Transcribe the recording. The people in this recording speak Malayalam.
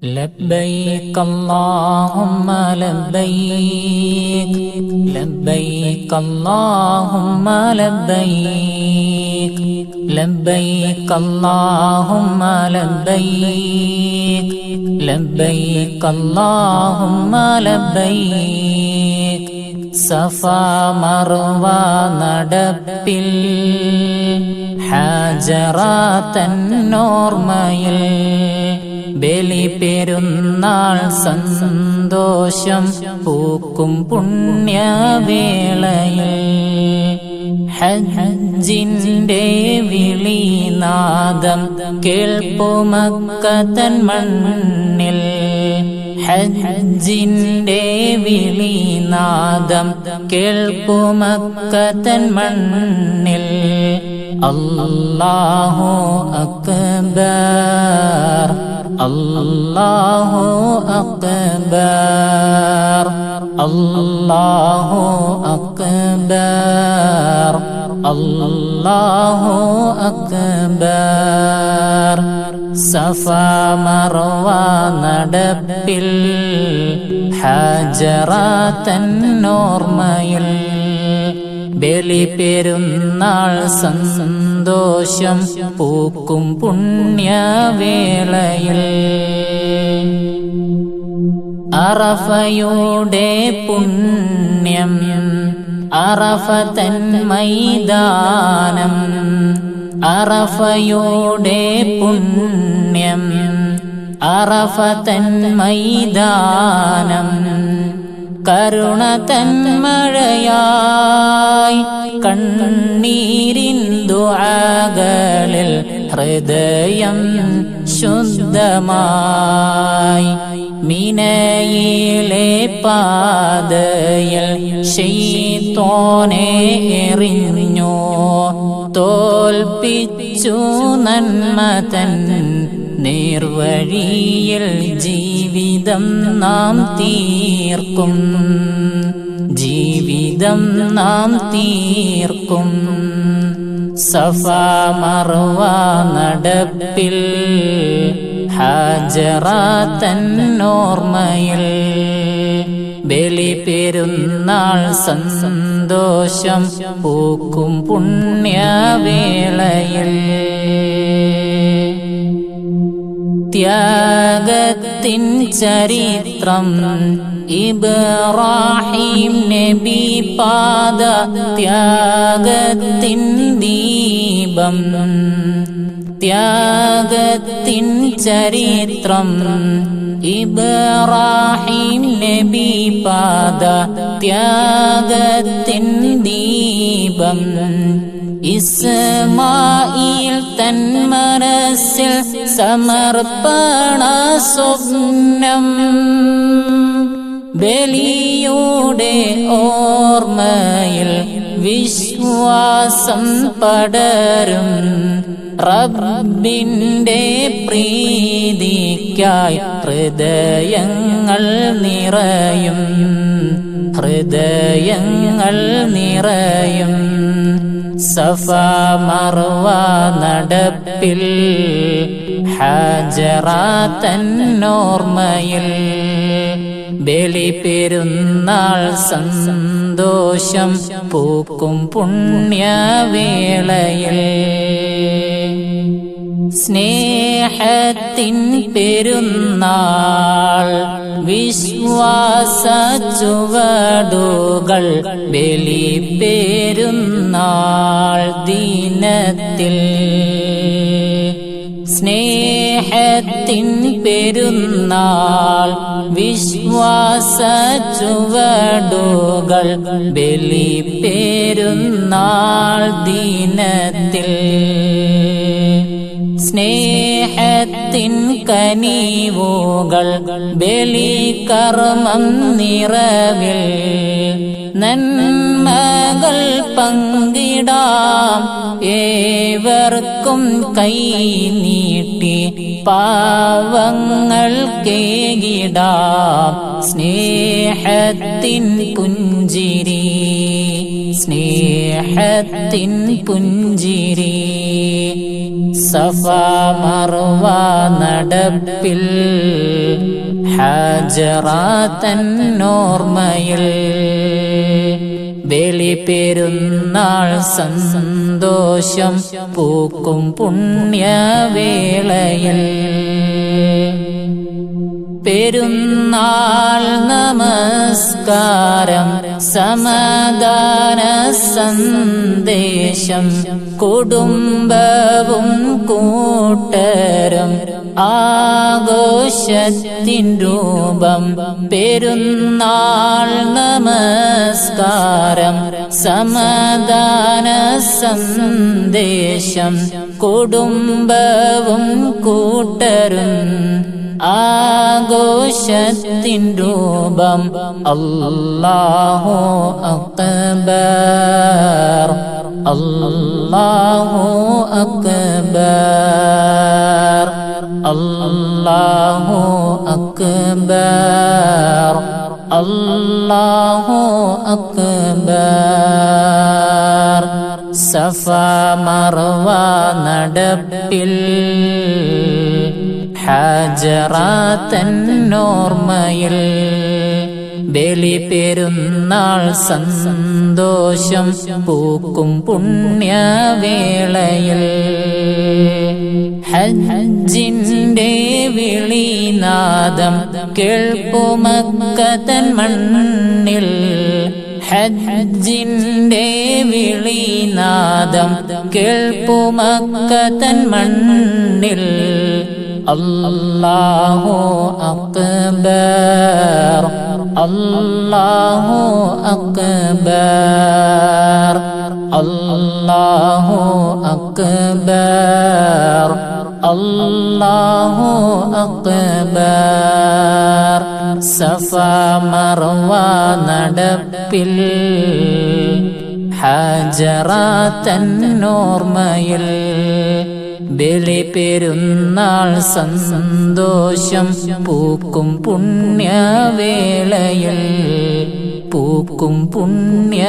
لبيك اللهم لبيك لبيك اللهم لبيك لبيك اللهم لبيك لبيك اللهم لبيك സഫാ മർവ നടപ്പിൽ ഹാജറാത്തന്നോർമ്മയിൽ ബലി പെരുന്നാൾ സന്തോഷം പൂക്കും പുണ്യവേളയിൽ ഹജ്ജിന്റെ വിളിനാദം കേൾപ്പുമക്കതൻ മണ്ണിൽ ഹജ്ജിന്റെ വിളിനാദം കേൾപ്പുമക്കതൻ മണ്ണിൽ അല്ലാഹു അക്ബർ അല്ലാഹു അക്ബർ അല്ലാഹു അക്ബർ അല്ലാഹു അക്ബർ സഫാ മർവ നടപ്പിൽ ഹാജറാത്തന്നോർമ്മയിൽ ബലി പെരുന്നാൾ സന്തോഷം പൂക്കും പുണ്യവേളയിൽ അറഫയുടെ പുണ്യം അറഫതൻ മൈതാനം അറഫയുടെ പുണ്യം അറഫതൻ മൈതാനം കരുണതൻ മഴയായി കണ്ണീരിൻ ദുആകളിൽ ഹൃദയം ശുദ്ധമായി മിനയിലെ പാതയിൽ ശൈത്വാനെ എറിഞ്ഞു തോൽപ്പിച്ചു നന്മതൻ നേർവഴിയിൽ ജീവിതം നാം തീർക്കും ജീവിതം നാം തീർക്കും സഫാ മർവ നടപ്പിൽ ഹാജറാത്തന്നോർമ്മയിൽ ബലി പെരുന്നാൾ സന്തോഷം പൂക്കും പുണ്യവേളയിൽ ത്യാഗത്തിൻ ചരിത്രം ഇബ്രാഹിം നബി പാദ ത്യാഗത്തിൻ ദീപം ത്യാഗത്തിൻ ചരിത്രം ഇബ്രാഹിം നബി പാദ ത്യാഗത്തിൻ ദീപം ഇസ്മായിൽ തൻ മനസ്സിൽ സമർപ്പണ സ്വപ്നം ബലിയുടെ ഓർമ്മയിൽ വിശ്വാസം പടരും റബ്ബിന്റെ പ്രീതിക്കായി ഹൃദയങ്ങൾ നിറയും ഹൃദയങ്ങൾ നിറയും സഫാ മർവ നടപ്പിൽ ഹാജറാത്തന്നോർമ്മയിൽ ബലി പെരുന്നാൾ സന്തോഷം പൂക്കും പുണ്യവേളയിൽ സ്നേഹത്തിൻ പെരുന്നാൾ വിശ്വാസ ചുവടുകൾ ബലി പെരുന്നാൾ ദിനത്തിൽ സ്നേഹത്തിൻ പെരുന്നാൾ വിശ്വാസ ചുവടുകൾ ബലി പെരുന്നാൾ ദിനത്തിൽ സ്നേഹത്തിൻ കനിവുകൾ ബലി കർമ്മം നിറവിൽ നന്മകൾ പങ്കിടാം ഏവർക്കും കൈ നീട്ടി പാവങ്ങൾ കേകിടാം സ്നേഹത്തിൻ പുഞ്ചിരി സ്നേഹത്തിൻ പുഞ്ചിരി സഫാ മർവ നടപ്പിൽ ഹാജറാത്തന്നോർമ്മയിൽ ബലിപെരുന്നാൾ സന്തോഷം പൂക്കും പുണ്യവേളയിൽ പെരുന്നാൾ നമസ്കാരം സമാധാന സന്ദേശം കുടുംബവും കൂട്ടരും ആഘോഷത്തിൻ രൂപം പെരുന്നാൾ നമസ്കാരം സമാധാന സന്ദേശം കുടുംബവും കൂട്ടരും ആഘോഷത്തിൻ രൂപം അല്ലാഹു അക്ബർ അല്ലാഹു അക്ബർ അല്ലാഹു അക്ബർ അല്ലാഹു അക്ബർ സഫ മർവ നടപ്പിൽ ഹാജറാത്തന്നോർമ്മയിൽ ബലിപെരുന്നാൾ സന്തോഷം പൂക്കും പുണ്യവേളയിൽ ഹജ്ജിന്റെ വിളിനാദം കേൾപ്പുമക്കതൻ മണ്ണിൽ ഹജ്ജിന്റെ വിളിനാദം കേൾപ്പുമക്കതൻ മണ്ണിൽ അല്ലാഹു അക്ബർ അല്ലാഹു അക്ബർ അല്ലാഹു അക്ബർ അല്ലാഹു അക്ബർ സഫ മർവ നടപ്പിൽ ഹാജറാത്തന്നോർമ്മയിൽ ബലിപെരുന്നാൾ സന്തോഷം പൂക്കും പുണ്യവേളയിൽ പൂക്കും പുണ്യവേളയിൽ